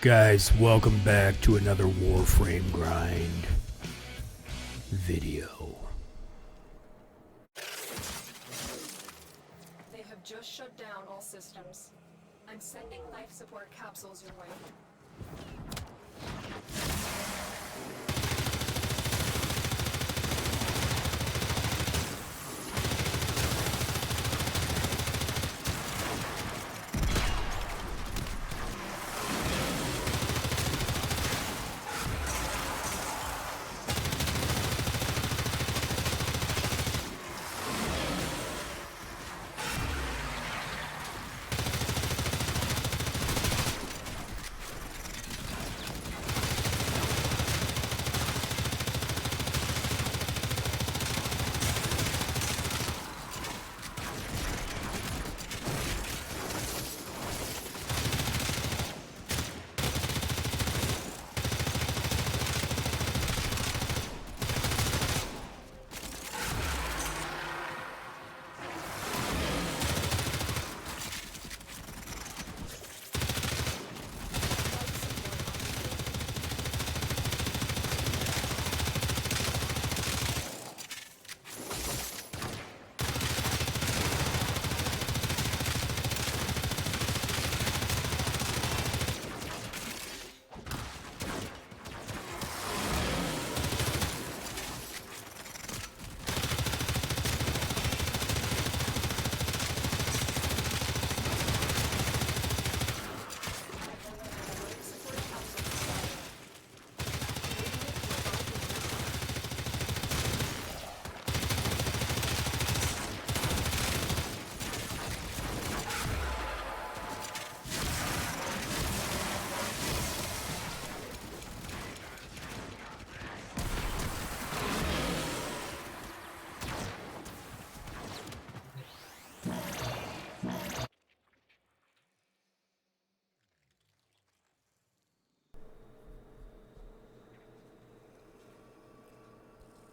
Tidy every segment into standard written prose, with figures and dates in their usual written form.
Guys, welcome back to another Warframe grind video. They have just shut down all systems. I'm sending life support capsules your way.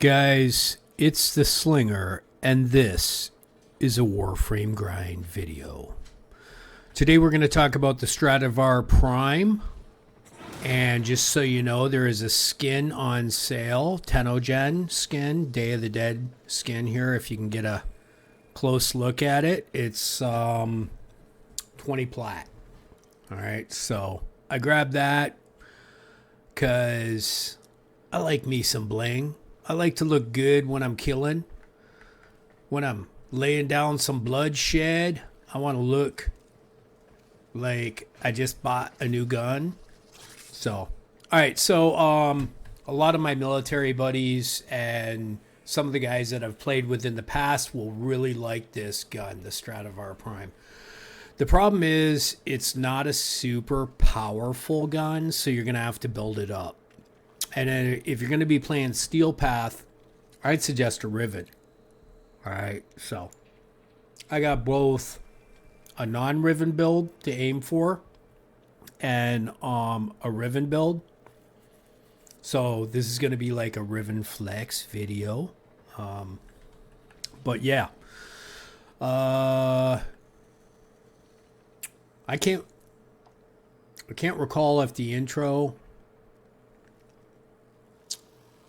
Guys, it's the Slinger, and this is a Warframe grind video. Today we're going to talk about the Stradavar Prime, and just so you know, there is a skin on sale, Tenogen skin, Day of the Dead skin here, if you can get a close look at it. It's 20 plat. Alright, so I grabbed that because I like me some bling. I like to look good when I'm killing. When I'm laying down some bloodshed, I want to look like I just bought a new gun. So, alright, so a lot of my military buddies and some of the guys that I've played with in the past will really like this gun, the Stradavar Prime. The problem is it's not a super powerful gun, so you're going to have to build it up. And then if you're going to be playing Steel Path, I'd suggest a riven. Alright, so I got both a non-riven build to aim for and a riven build. So this is going to be like a riven flex video. But yeah. I can't recall if the intro,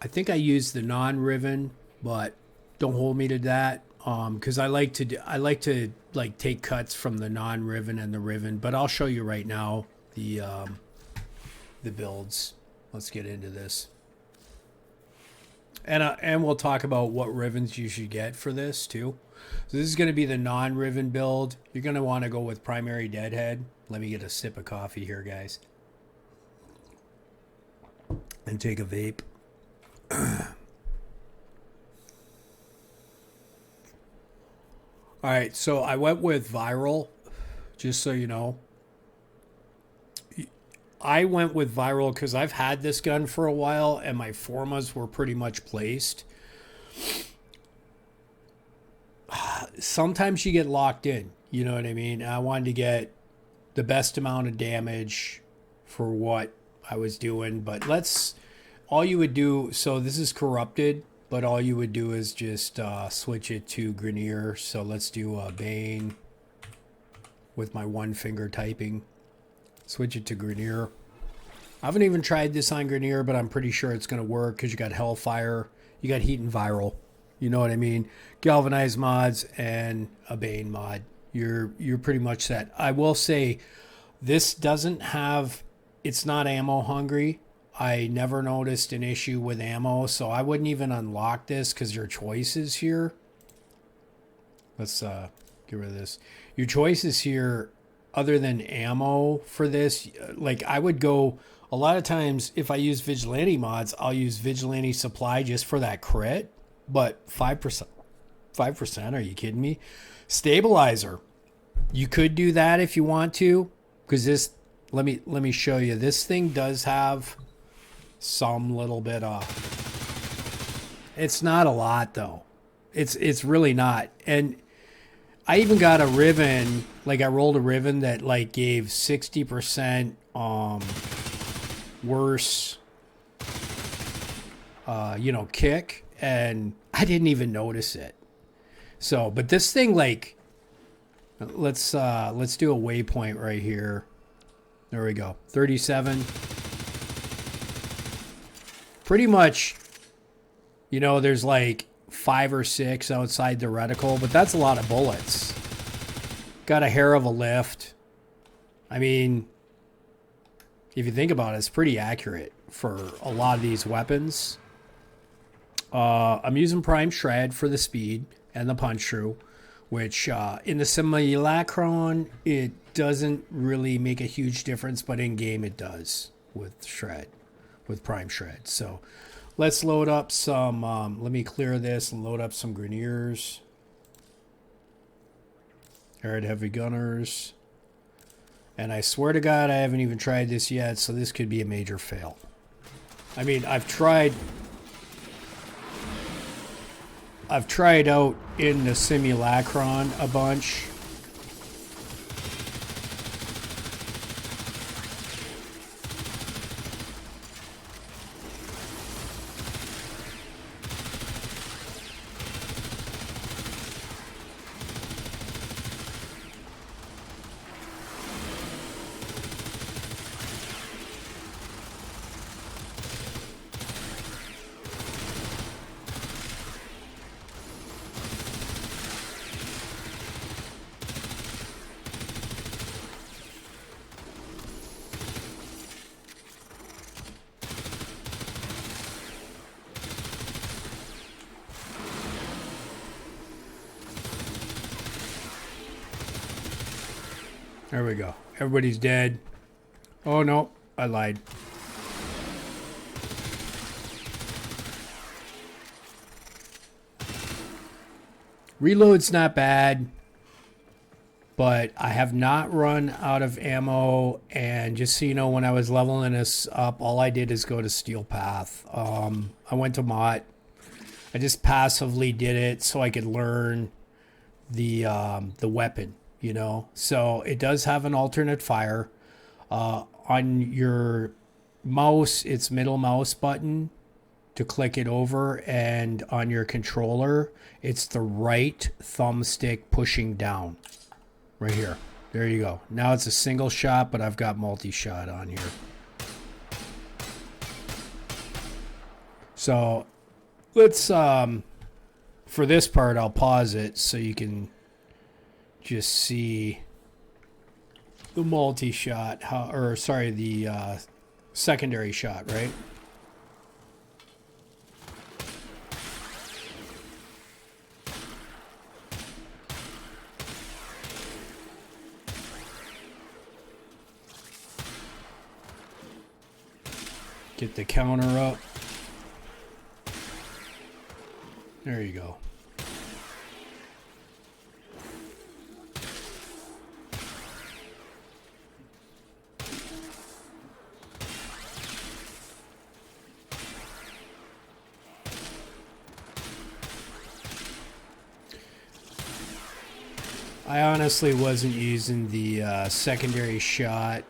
I think I used the non-riven, but don't hold me to that. Because I like to like take cuts from the non-riven and the riven, but I'll show you right now the builds. Let's get into this, and we'll talk about what rivens you should get for this too. So this is going to be the non-riven build. You're going to want to go with primary deadhead. Let me get a sip of coffee here, guys, and take a vape. Alright, so I went with viral, just so you know. I went with viral because I've had this gun for a while and my formas were pretty much placed. Sometimes you get locked in, you know what I mean? I wanted to get the best amount of damage for what I was doing, but all you would do, so this is corrupted, but all you would do is just switch it to Grenier. So let's do Bane with my one finger typing. Switch it to Grenier. I haven't even tried this on Grenier, but I'm pretty sure it's going to work because you got Hellfire, you got Heat and Viral. You know what I mean? Galvanized mods and a Bane mod. You're pretty much set. I will say this doesn't have, it's not ammo hungry. I never noticed an issue with ammo, so I wouldn't even unlock this because your choices here. Let's get rid of this. Your choices here, other than ammo for this, like I would go, a lot of times if I use Vigilante mods, I'll use Vigilante Supply just for that crit, but 5%, are you kidding me? Stabilizer. You could do that if you want to, because this, let me show you. This thing does have some little bit of, it's not a lot though. It's really not. And I even got a riven, like I rolled a riven that like gave 60% worse kick, and I didn't even notice it. So, but this thing, like, let's do a waypoint right here. There we go. 37. Pretty much, there's like 5 or 6 outside the reticle, but that's a lot of bullets. Got a hair of a lift. I mean, if you think about it, it's pretty accurate for a lot of these weapons. I'm using Prime Shred for the speed and the punch through, which in the simulacron it doesn't really make a huge difference, but in game it does with Shred, with Prime Shred. So let's load up some, let me clear this and load up some Greniers. Alright, heavy gunners. And I swear to God, I haven't even tried this yet, so this could be a major fail. I mean, I've tried out in the simulacron a bunch. There we go. Everybody's dead. Oh, no. I lied. Reload's not bad, but I have not run out of ammo. And just so you know, when I was leveling this up, all I did is go to Steel Path. I went to Mott. I just passively did it so I could learn the weapon. So it does have an alternate fire. On your mouse, it's middle mouse button to click it over, and on your controller, it's the right thumbstick pushing down. Right here. There you go. Now it's a single shot, but I've got multi-shot on here. So let's, for this part, I'll pause it so you can just see the multi-shot, the secondary shot, right? Get the counter up. There you go. I honestly wasn't using the secondary shot,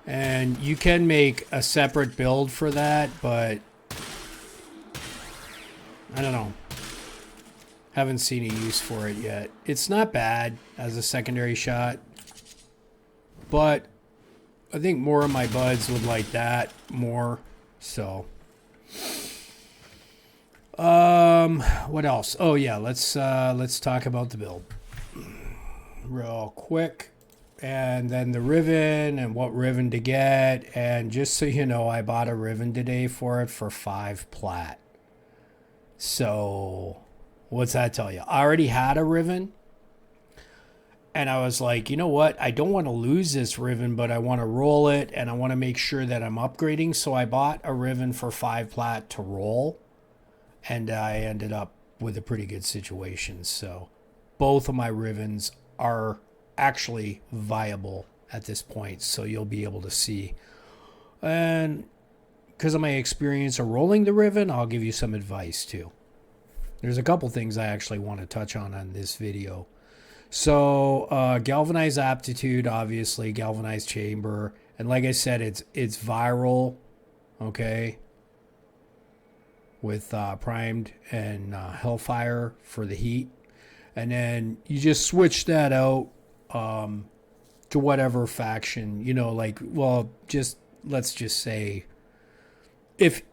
and you can make a separate build for that, but I don't know. Haven't seen a use for it yet. It's not bad as a secondary shot, but I think more of my buds would like that more. So, what else? Oh yeah, let's talk about the build real quick, and then the riven and what riven to get. And just so you know, I bought a riven today for it for 5 plat. So, what's that tell you? I already had a riven. And I was like, you know what? I don't want to lose this riven, but I want to roll it and I want to make sure that I'm upgrading. So I bought a riven for 5 plat to roll. And I ended up with a pretty good situation. So both of my rivens are actually viable at this point. So you'll be able to see. And because of my experience of rolling the riven, I'll give you some advice too. There's a couple things I actually want to touch on this video. So galvanized aptitude, obviously, galvanized chamber. And like I said, it's viral, okay, with primed and hellfire for the heat. And then you just switch that out to whatever faction, you know, like, well, just let's just say,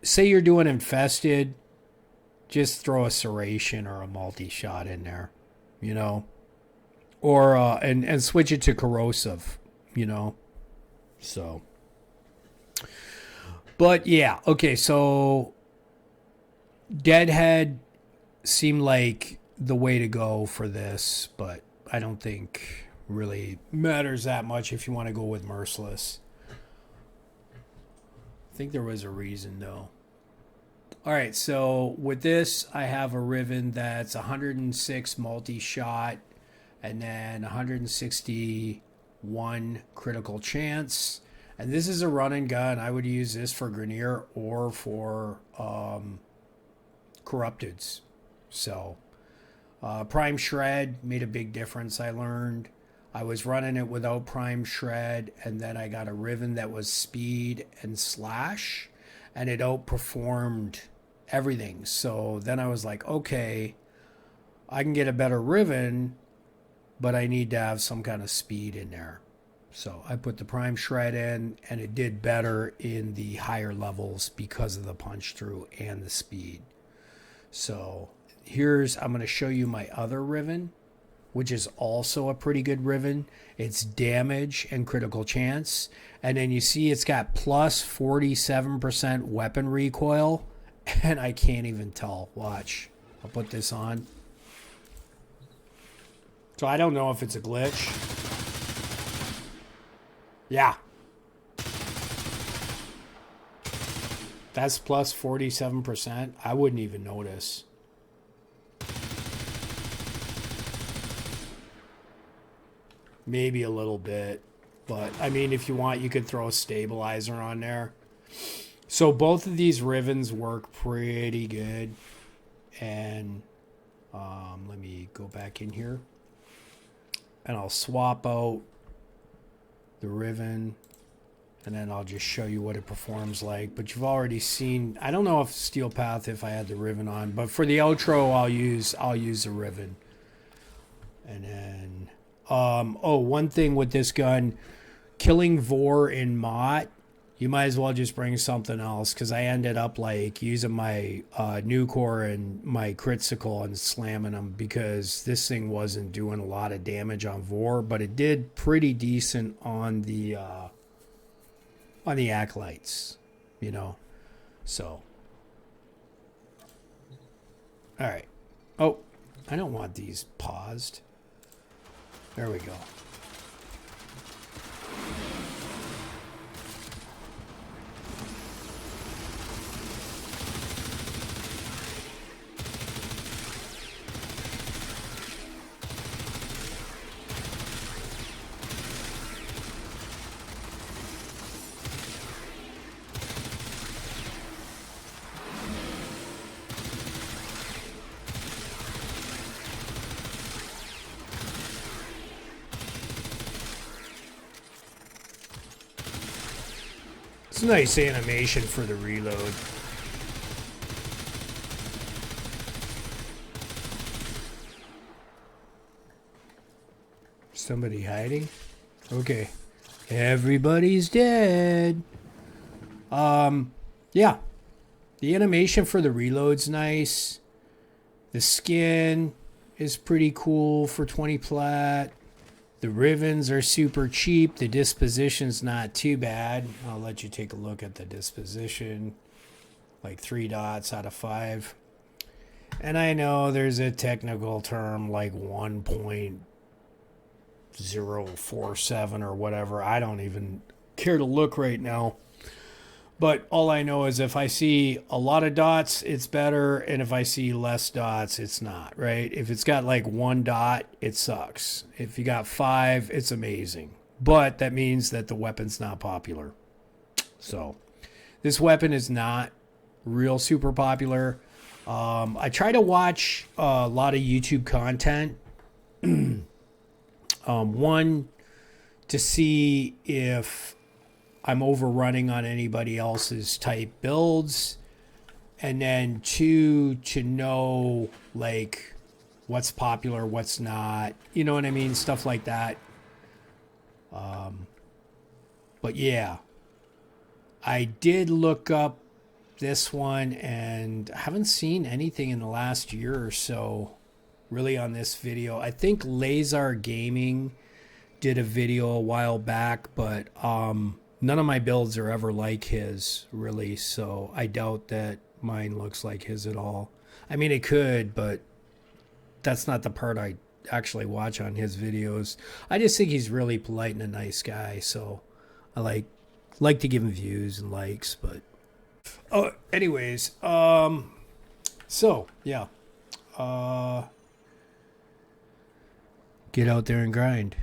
say you're doing infested, just throw a serration or a multi-shot in there, you know. Or and switch it to corrosive, you know. So, but yeah, okay. So, Deadhead seemed like the way to go for this, but I don't think really matters that much if you want to go with Merciless. I think there was a reason though. All right, so with this, I have a riven that's 106 multi-shot. And then 161 critical chance. And this is a run and gun. I would use this for Grenier or for Corrupteds. So Prime Shred made a big difference, I learned. I was running it without Prime Shred, and then I got a riven that was speed and slash, and it outperformed everything. So then I was like, okay, I can get a better riven, but I need to have some kind of speed in there. So I put the Prime Shred in, and it did better in the higher levels because of the punch through and the speed. So I'm going to show you my other riven, which is also a pretty good riven. It's damage and critical chance. And then you see it's got plus 47% weapon recoil, and I can't even tell. Watch. I'll put this on. So I don't know if it's a glitch. Yeah. That's plus 47%. I wouldn't even notice. Maybe a little bit. But, I mean, if you want, you could throw a stabilizer on there. So both of these rivens work pretty good. And let me go back in here. And I'll swap out the riven, and then I'll just show you what it performs like. But you've already seen, I don't know if Steel Path if I had the riven on, but for the outro I'll use the riven. And then one thing with this gun, killing Vor in Mott, you might as well just bring something else, because I ended up like using my new core and my critical and slamming them, because this thing wasn't doing a lot of damage on Vor, but it did pretty decent on the acolytes, you know. So, all right. Oh, I don't want these paused. There we go. It's a nice animation for the reload. Somebody hiding? Okay. Everybody's dead. Yeah. The animation for the reload's nice. The skin is pretty cool for 20 plat. The rivens are super cheap. The disposition's not too bad. I'll let you take a look at the disposition. Like 3 dots out of 5. And I know there's a technical term like 1.047 or whatever. I don't even care to look right now. But all I know is if I see a lot of dots, it's better. And if I see less dots, it's not, right? If it's got like 1 dot, it sucks. If you got 5, it's amazing. But that means that the weapon's not popular. So this weapon is not real super popular. I try to watch a lot of YouTube content. One, to see if I'm overrunning on anybody else's type builds, and then 2, to know like what's popular, what's not, you know what I mean, stuff like that. But yeah, I did look up this one and I haven't seen anything in the last year or so really on this video. I think Lazar Gaming did a video a while back, but none of my builds are ever like his, really, so I doubt that mine looks like his at all. I mean, it could, but that's not the part I actually watch on his videos. I just think he's really polite and a nice guy, so I like to give him views and likes, but... Oh, anyways, so, yeah. Get out there and grind.